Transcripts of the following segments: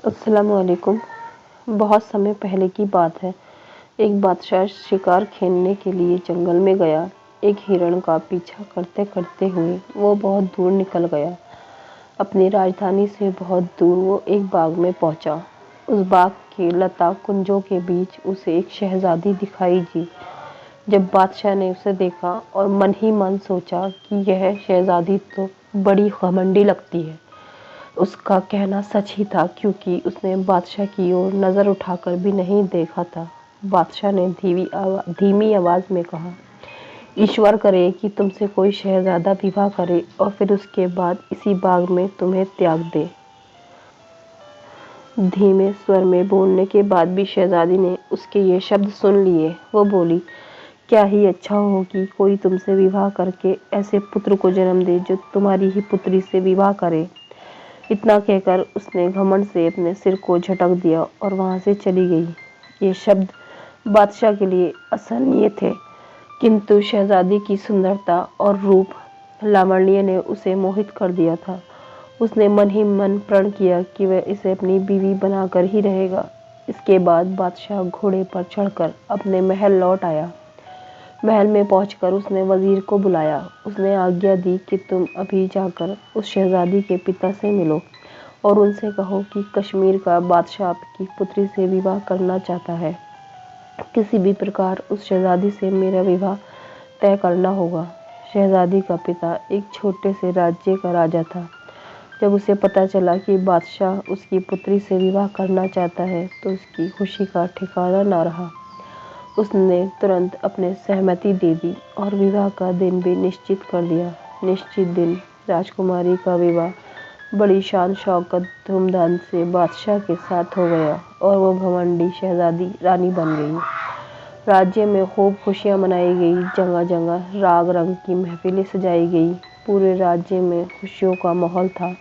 अस्सलामुअलैकुम। बहुत समय पहले की बात है। एक बादशाह शिकार खेलने के लिए जंगल में गया। एक हिरण का पीछा करते करते हुए वो बहुत दूर निकल गया। अपनी राजधानी से बहुत दूर वो एक बाग में पहुंचा। उस बाग के लता कुंजों के बीच उसे एक शहजादी दिखाई दी। जब बादशाह ने उसे देखा और मन ही मन सोचा कि यह शहजादी तो बड़ी घमंडी लगती है। उसका कहना सच ही था, क्योंकि उसने बादशाह की ओर नज़र उठाकर भी नहीं देखा था। बादशाह ने धीमी आवाज़ में कहा, ईश्वर करे कि तुमसे कोई शहजादा विवाह करे और फिर उसके बाद इसी बाग में तुम्हें त्याग दे। धीमे स्वर में बोलने के बाद भी शहजादी ने उसके ये शब्द सुन लिए। वो बोली, क्या ही अच्छा हो कि कोई तुमसे विवाह करके ऐसे पुत्र को जन्म दे जो तुम्हारी ही पुत्री से विवाह करे। इतना कहकर उसने घमंड से अपने सिर को झटक दिया और वहां से चली गई। ये शब्द बादशाह के लिए असहनीय थे, किंतु शहजादी की सुंदरता और रूप लावण्य ने उसे मोहित कर दिया था। उसने मन ही मन प्रण किया कि वह इसे अपनी बीवी बनाकर ही रहेगा। इसके बाद बादशाह घोड़े पर चढ़कर अपने महल लौट आया। महल में पहुंचकर उसने वजीर को बुलाया। उसने आज्ञा दी कि तुम अभी जाकर उस शहजादी के पिता से मिलो और उनसे कहो कि कश्मीर का बादशाह आपकी पुत्री से विवाह करना चाहता है। किसी भी प्रकार उस शहजादी से मेरा विवाह तय करना होगा। शहजादी का पिता एक छोटे से राज्य का राजा था। जब उसे पता चला कि बादशाह उसकी पुत्री से विवाह करना चाहता है तो उसकी खुशी का ठिकाना न रहा। उसने तुरंत अपने सहमति दे दी और विवाह का दिन भी निश्चित कर दिया। निश्चित दिन राजकुमारी का विवाह बड़ी शान शौकत धूमधाम से बादशाह के साथ हो गया और वो घमंडी शहजादी रानी बन गई। राज्य में खूब खुशियां मनाई गई। जगह जगह राग रंग की महफिलें सजाई गई। पूरे राज्य में खुशियों का माहौल था।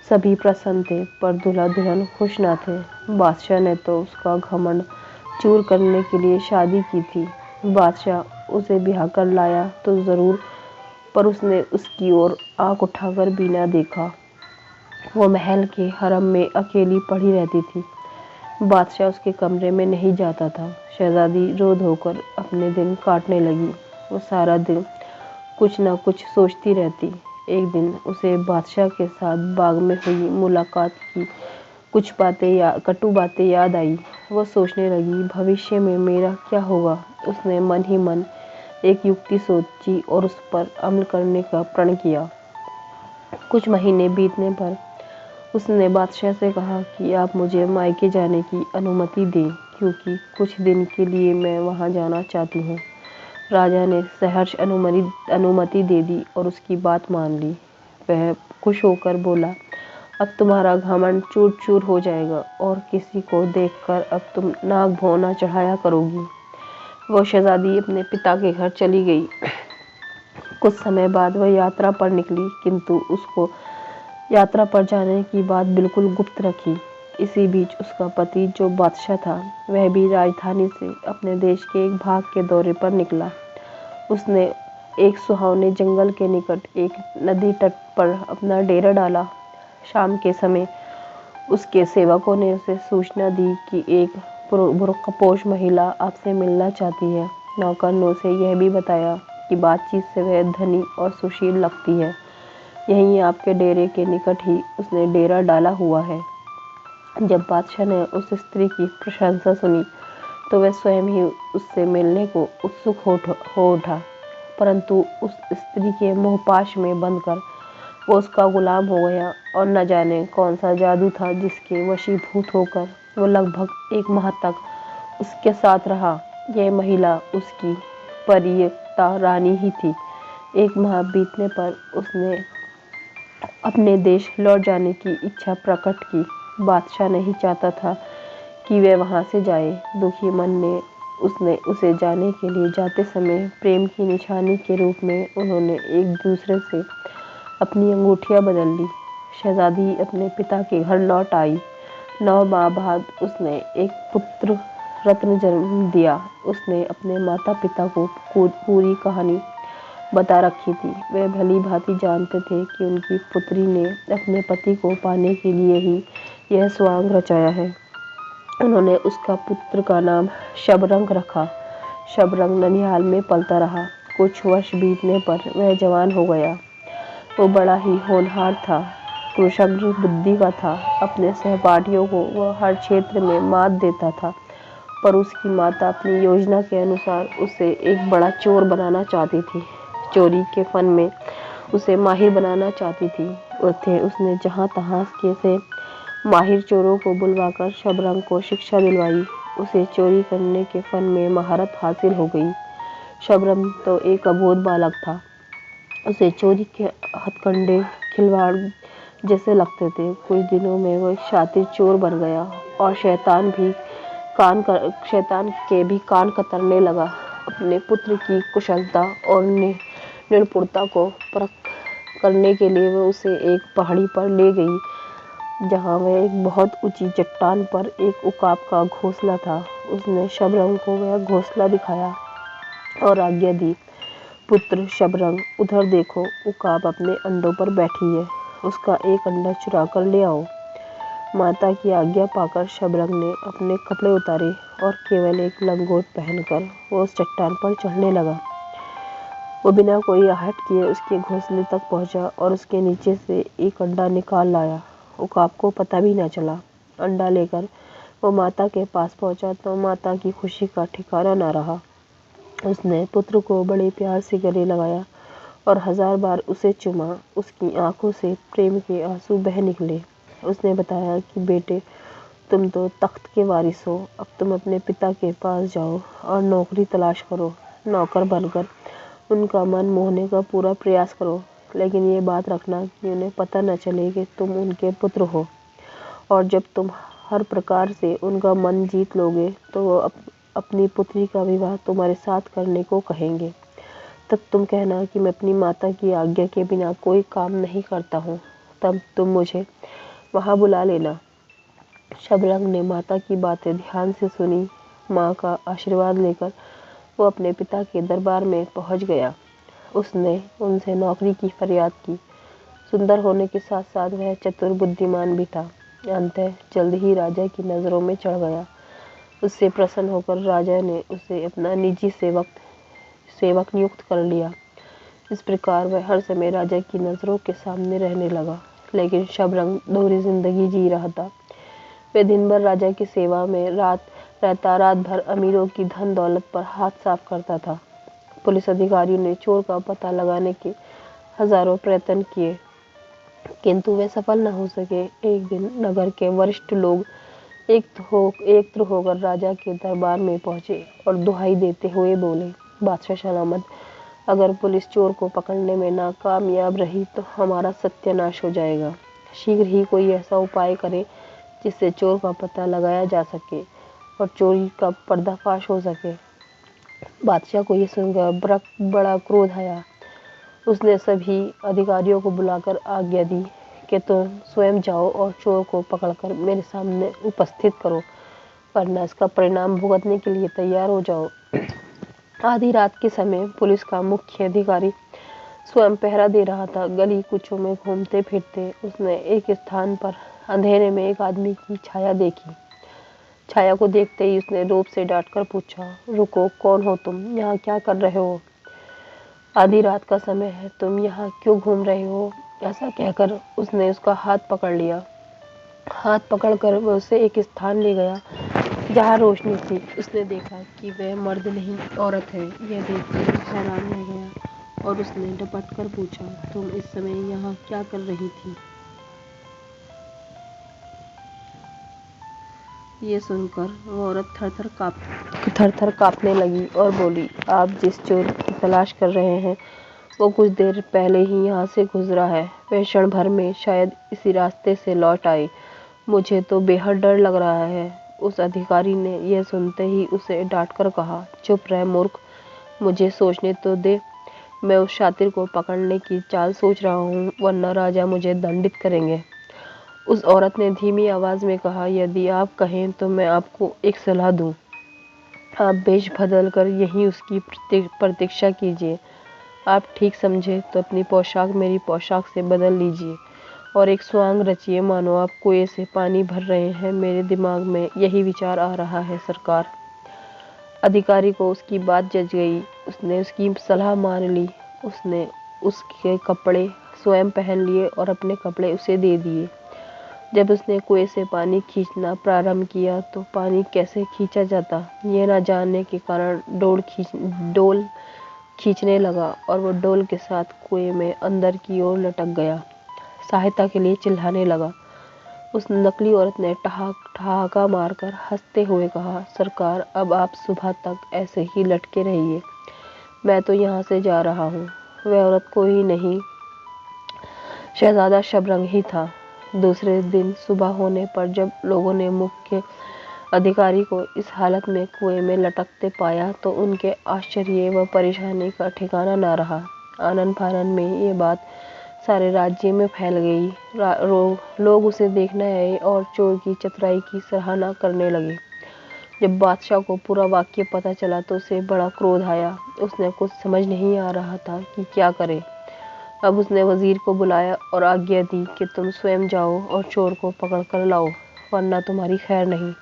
सभी प्रसन्न थे, पर दूल्हा दुल्हन खुश न थे। बादशाह ने तो उसका घमंड चूर करने के लिए शादी की थी। बादशाह उसे ब्याह कर लाया तो जरूर, पर उसने उसकी ओर आंख उठाकर भी न देखा। वो महल के हरम में अकेली पड़ी रहती थी। बादशाह उसके कमरे में नहीं जाता था। शहजादी रो धोकर अपने दिन काटने लगी। वो सारा दिन कुछ न कुछ सोचती रहती। एक दिन उसे बादशाह के साथ बाग में हुई मुलाकात की कुछ कटु बातें याद आई। वो सोचने लगी, भविष्य में मेरा क्या होगा। उसने मन ही मन एक युक्ति सोची और उस पर अमल करने का प्रण किया। कुछ महीने बीतने पर उसने बादशाह से कहा कि आप मुझे मायके जाने की अनुमति दें, क्योंकि कुछ दिन के लिए मैं वहां जाना चाहती हूँ। राजा ने सहर्ष अनुमति दे दी और उसकी बात मान ली। वह खुश होकर बोला, अब तुम्हारा घमंड चूर चूर हो जाएगा और किसी को देखकर अब तुम नाक भौना चढ़ाया करोगी। वो शहजादी अपने पिता के घर चली गई। कुछ समय बाद वह यात्रा पर निकली, किंतु उसको यात्रा पर जाने की बात बिल्कुल गुप्त रखी। इसी बीच उसका पति जो बादशाह था, वह भी राजधानी से अपने देश के एक भाग के दौरे पर निकला। उसने एक सुहावने जंगल के निकट एक नदी तट पर अपना डेरा डाला। शाम के समय उसके सेवकों ने उसे सूचना दी कि एक बुर्कापोश महिला आपसे मिलना चाहती है। नौकर ने उसे यह भी बताया कि बातचीत से वह धनी और सुशील लगती है। यहीं आपके डेरे के निकट ही उसने डेरा डाला हुआ है। जब बादशाह ने उस स्त्री की प्रशंसा सुनी तो वह स्वयं ही उससे मिलने को उत्सुक हो उठा, परंतु उस स्त्री के मोहपाश में बंधकर वो उसका गुलाम हो गया और न जाने कौन सा जादू था जिसके वशीभूत होकर वो लगभग एक माह तक उसके साथ रहा। यह महिला उसकी परियक्ता रानी ही थी। एक माह बीतने पर उसने अपने देश लौट जाने की इच्छा प्रकट की। बादशाह नहीं चाहता था कि वह वहां से जाए। दुखी मन में उसने उसे जाने के लिए जाते समय प्रेम की निशानी के रूप में उन्होंने एक दूसरे से अपनी अंगूठियां बदल ली। शहजादी अपने पिता के घर लौट आई। 9 माह बाद उसने एक पुत्र रत्न जन्म दिया। उसने अपने माता पिता को पूरी कहानी बता रखी थी। वे भली भांति जानते थे कि उनकी पुत्री ने अपने पति को पाने के लिए ही यह स्वांग रचाया है। उन्होंने उसका पुत्र का नाम शबरंग रखा। शबरंग ननिहाल में पलता रहा। कुछ वर्ष बीतने पर वह जवान हो गया। वो बड़ा ही होनहार था, कुशग्र बुद्धि का था। अपने सहपाठियों को वह हर क्षेत्र में मात देता था, पर उसकी माता अपनी योजना के अनुसार उसे एक बड़ा चोर बनाना चाहती थी। चोरी के फन में उसे माहिर बनाना चाहती थी। उसने जहाँ तहाँ से माहिर चोरों को बुलवाकर शबरंग को शिक्षा दिलवाई। उसे चोरी करने के फन में महारत हासिल हो गई। शबरंग तो एक अबोध बालक था। उसे चोरी के हथकंडे खिलवाड़ जैसे लगते थे। कुछ दिनों में वह शातिर चोर बन गया और शैतान के भी कान कतरने लगा। अपने पुत्र की कुशलता और निपुणता को परख करने के लिए वह उसे एक पहाड़ी पर ले गई, जहाँ वह एक बहुत ऊंची चट्टान पर एक उकाब का घोंसला था। उसने शबरंग को वह घोंसला दिखाया और आज्ञा दी, पुत्र शबरंग, उधर देखो, उकाब अपने अंडों पर बैठी है, उसका एक अंडा चुरा कर ले आओ। माता की आज्ञा पाकर शबरंग ने अपने कपड़े उतारे और केवल एक लंगोट पहनकर वो उस चट्टान पर चढ़ने लगा। वो बिना कोई आहट किए उसके घोंसले तक पहुंचा और उसके नीचे से एक अंडा निकाल लाया। उकाब को पता भी न चला। अंडा लेकर वो माता के पास पहुंचा तो माता की खुशी का ठिकाना न रहा। उसने पुत्र को बड़े प्यार से गले लगाया और 1000 बार उसे चूमा। उसकी आंखों से प्रेम के आंसू बह निकले। उसने बताया कि बेटे, तुम तो तख्त के वारिस हो। अब तुम अपने पिता के पास जाओ और नौकरी तलाश करो। नौकर बनकर उनका मन मोहने का पूरा प्रयास करो, लेकिन ये बात रखना कि उन्हें पता न चले कि तुम उनके पुत्र हो। और जब तुम हर प्रकार से उनका मन जीत लोगे तो वो अपनी पुत्री का विवाह तुम्हारे साथ करने को कहेंगे। तब तुम कहना कि मैं अपनी माता की आज्ञा के बिना कोई काम नहीं करता हूँ। तब तुम मुझे वहाँ बुला लेना। शबरंग ने माता की बातें ध्यान से सुनी। माँ का आशीर्वाद लेकर वो अपने पिता के दरबार में पहुँच गया। उसने उनसे नौकरी की फरियाद की। सुंदर होने के साथ साथ वह चतुर बुद्धिमान भी था। अंततः जल्द ही राजा की नज़रों में चढ़ गया। उससे प्रसन्न होकर राजा ने उसे अपना निजी सेवक नियुक्त कर लिया। इस प्रकार वह हर समय राजा की नज़रों के सामने रहने लगा। लेकिन शबरंग दोहरी जिंदगी जी रहा था। वह दिन भर राजा की सेवा में रात भर अमीरों की धन दौलत पर हाथ साफ करता था। पुलिस अधिकारियों ने चोर का पता लगाने के हजारों प्रयत्न किए, किंतु वे सफल न हो सके। एक दिन नगर के वरिष्ठ लोग एकत्र होकर राजा के दरबार में पहुंचे और दुहाई देते हुए बोले, बादशाह सलामत, अगर पुलिस चोर को पकड़ने में नाकामयाब रही तो हमारा सत्यानाश हो जाएगा। शीघ्र ही कोई ऐसा उपाय करे जिससे चोर का पता लगाया जा सके और चोरी का पर्दाफाश हो सके। बादशाह को यह सुनकर बड़ा क्रोध आया। उसने सभी अधिकारियों को बुलाकर आज्ञा दी कि तुम स्वयं जाओ और चोर को पकड़कर मेरे सामने उपस्थित करो, वरना इसका परिणाम भुगतने के लिए तैयार हो जाओ। आधी रात के समय पुलिस का मुख्य अधिकारी स्वयं पहरा दे रहा था। गली कूचों में घूमते फिरते उसने एक स्थान पर अंधेरे में एक आदमी की छाया देखी। छाया को देखते ही उसने रोब से डांटकर पूछा, रुको, कौन हो तुम? यहाँ क्या कर रहे हो? आधी रात का समय है, तुम यहाँ क्यों घूम रहे हो? ऐसा कहकर उसने उसका हाथ पकड़ लिया। हाथ पकड़कर वह उसे एक स्थान ले गया जहाँ रोशनी थी। उसने देखा कि वह मर्द नहीं औरत है। यह देखकर हैरान रह गया और उसने डपट कर पूछा, तुम इस समय यहाँ क्या कर रही थी? ये सुनकर वो औरत थर थर कांपने लगी और बोली, आप जिस चोर की तलाश कर रहे हैं वो कुछ देर पहले ही यहाँ से गुजरा है। वह क्षण भर में शायद इसी रास्ते से लौट आए। मुझे तो बेहद डर लग रहा है। उस अधिकारी ने यह सुनते ही उसे डांटकर कहा, चुप रह मूर्ख, मुझे सोचने तो दे। मैं उस शातिर को पकड़ने की चाल सोच रहा हूँ, वरना राजा मुझे दंडित करेंगे। उस औरत ने धीमी आवाज में कहा, यदि आप कहें तो मैं आपको एक सलाह दूं। आप वेश बदल कर यहीं उसकी प्रतीक्षा कीजिए। आप ठीक समझे तो अपनी पोशाक मेरी पोशाक से बदल लीजिए और एक स्वांग रचिए, मानो आप कुएं से पानी भर रहे हैं। मेरे दिमाग में यही विचार आ रहा है सरकार। अधिकारी को उसकी बात जच गई। उसने उसकी सलाह मान ली। उसने उसके कपड़े स्वयं पहन लिए और अपने कपड़े उसे दे दिए। जब उसने कुएं से पानी खींचना प्रारंभ किया तो पानी कैसे खींचा जाता ये न जानने के कारण डोल खींचने लगा और वो डोल के साथ कुएं में अंदर की ओर लटक गया। सहायता के लिए चिल्लाने लगा। उस नकली औरत ने ठहाका मारकर हंसते हुए कहा, सरकार, अब आप सुबह तक ऐसे ही लटके रहिए, मैं तो यहाँ से जा रहा हूँ। वह औरत कोई नहीं, शहजादा शबरंग ही था। दूसरे दिन सुबह होने पर जब लोगों ने मुख्य अधिकारी को इस हालत में कुएं में लटकते पाया तो उनके आश्चर्य व परेशानी का ठिकाना न रहा। आनन फानन में ये बात सारे राज्य में फैल गई। लोग उसे देखने आए और चोर की चतुराई की सराहना करने लगे। जब बादशाह को पूरा वाक्य पता चला तो उसे बड़ा क्रोध आया। उसने कुछ समझ नहीं आ रहा था कि क्या करे। अब उसने वजीर को बुलाया और आज्ञा दी कि तुम स्वयं जाओ और चोर को पकड़ कर लाओ, वरना तुम्हारी खैर नहीं।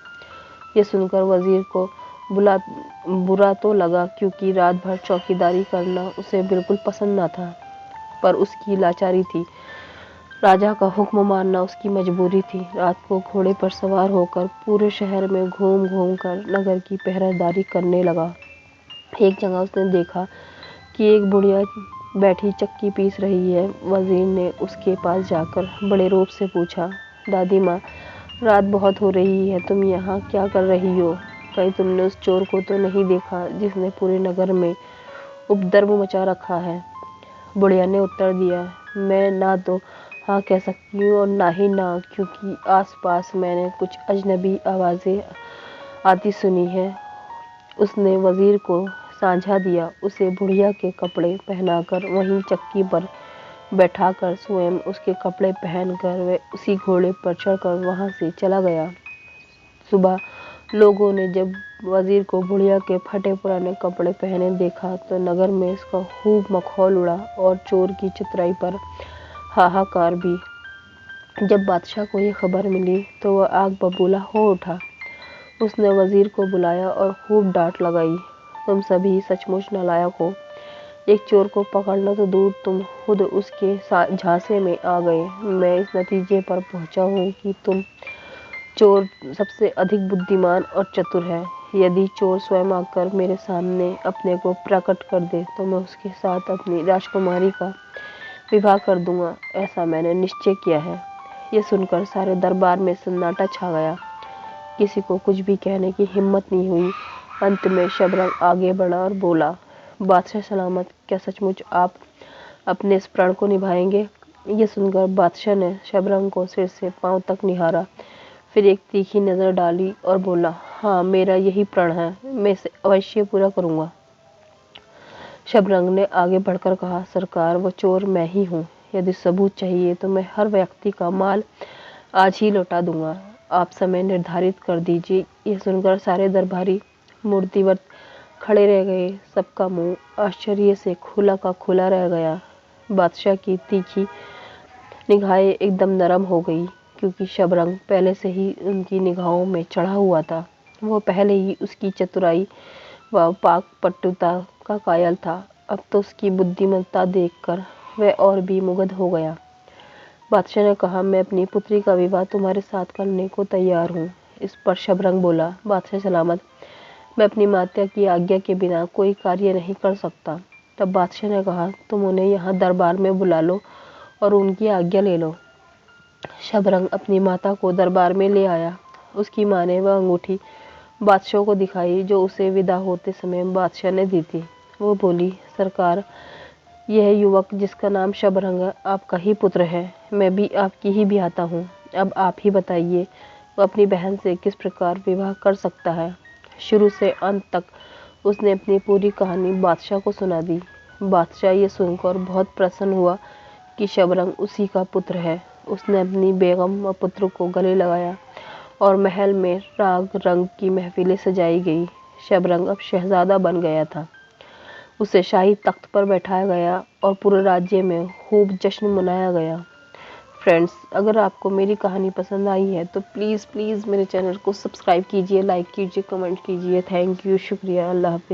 ये सुनकर वजीर को बुरा तो लगा, क्योंकि रात भर चौकीदारी करना उसे बिल्कुल पसंद न था, पर उसकी लाचारी थी। राजा का हुक्म मानना उसकी मजबूरी थी। रात को घोड़े पर सवार होकर पूरे शहर में घूम घूम कर नगर की पहरेदारी करने लगा। एक जगह उसने देखा कि एक बुढ़िया बैठी चक्की पीस रही है। वजीर ने उसके पास जाकर बड़े रूप से पूछा, दादी माँ, रात बहुत हो रही है, तुम यहाँ क्या कर रही हो? कहीं तुमने उस चोर को तो नहीं देखा जिसने पूरे नगर में उपद्रव मचा रखा है? बुढ़िया ने उत्तर दिया, मैं ना तो हाँ कह सकती हूँ और ना ही ना, क्योंकि आसपास मैंने कुछ अजनबी आवाज़ें आती सुनी है। उसने वजीर को साझा दिया। उसे बुढ़िया के कपड़े पहनाकर वहीं चक्की पर बैठाकर स्वयं उसके कपड़े पहनकर वह उसी घोड़े पर चढ़कर वहां से चला गया। सुबह लोगों ने जब वजीर को बुढ़िया के फटे पुराने कपड़े पहने देखा तो नगर में इसका खूब मखौल उड़ा और चोर की चतुराई पर हाहाकार भी। जब बादशाह को ये खबर मिली तो वह आग बबूला हो उठा। उसने वजीर को बुलाया और खूब डांट लगाई, तुम सभी सचमुच नालायक हो। एक चोर को पकड़ना तो दूर, तुम खुद उसके झांसे में आ गए। मैं इस नतीजे पर पहुंचा हूँ कि तुम चोर सबसे अधिक बुद्धिमान और चतुर है। यदि चोर स्वयं आकर मेरे सामने अपने को प्रकट कर दे तो मैं उसके साथ अपनी राजकुमारी का विवाह कर दूंगा। ऐसा मैंने निश्चय किया है। ये सुनकर सारे दरबार में सन्नाटा छा गया। किसी को कुछ भी कहने की हिम्मत नहीं हुई। अंत में शबरंग आगे बढ़ा और बोला, बादशाह सलामत, क्या सचमुच आप अपने इस प्रण को निभाएंगे? ये सुनकर बादशाह ने शबरंग को सिर से पांव तक निहारा, फिर एक तीखी नजर डाली और बोला, हाँ, मेरा यही प्रण है, मैं इसे अवश्य पूरा करूंगा। शबरंग ने आगे बढ़कर कहा, सरकार, वो चोर मैं ही हूँ। यदि सबूत चाहिए तो मैं हर व्यक्ति का माल आज ही लौटा दूंगा। आप समय निर्धारित कर दीजिए। यह सुनकर सारे दरबारी मूर्तिवत खड़े रह गए। सबका मुंह आश्चर्य से खुला का खुला रह गया। बादशाह की तीखी निगाहें एकदम नरम हो गई, क्योंकि शबरंग पहले से ही उनकी निगाहों में चढ़ा हुआ था। वो पहले ही उसकी चतुराई व पाकपटुता का कायल था। अब तो उसकी बुद्धिमत्ता देखकर वह और भी मुग्ध हो गया। बादशाह ने कहा, मैं अपनी पुत्री का विवाह तुम्हारे साथ करने को तैयार हूँ। इस पर शबरंग बोला, बादशाह सलामत, मैं अपनी माता की आज्ञा के बिना कोई कार्य नहीं कर सकता। तब बादशाह ने कहा, तुम उन्हें यहाँ दरबार में बुला लो और उनकी आज्ञा ले लो। शबरंग अपनी माता को दरबार में ले आया। उसकी माँ ने वह अंगूठी बादशाह को दिखाई जो उसे विदा होते समय बादशाह ने दी थी। वो बोली, सरकार, यह युवक जिसका नाम शबरंग है आपका ही पुत्र है। मैं भी आपकी ही ब्याहता हूँ। अब आप ही बताइए, वो अपनी बहन से किस प्रकार विवाह कर सकता है? शुरू से अंत तक उसने अपनी पूरी कहानी बादशाह को सुना दी। बादशाह ये सुनकर बहुत प्रसन्न हुआ कि शबरंग उसी का पुत्र है। उसने अपनी बेगम व पुत्र को गले लगाया और महल में राग रंग की महफिलें सजाई गई। शबरंग अब शहजादा बन गया था। उसे शाही तख्त पर बैठाया गया और पूरे राज्य में खूब जश्न मनाया गया। फ्रेंड्स, अगर आपको मेरी कहानी पसंद आई है तो प्लीज़ प्लीज़ मेरे चैनल को सब्सक्राइब कीजिए, लाइक कीजिए, कमेंट कीजिए। थैंक यू, शुक्रिया, अल्लाह हाफ़िज़।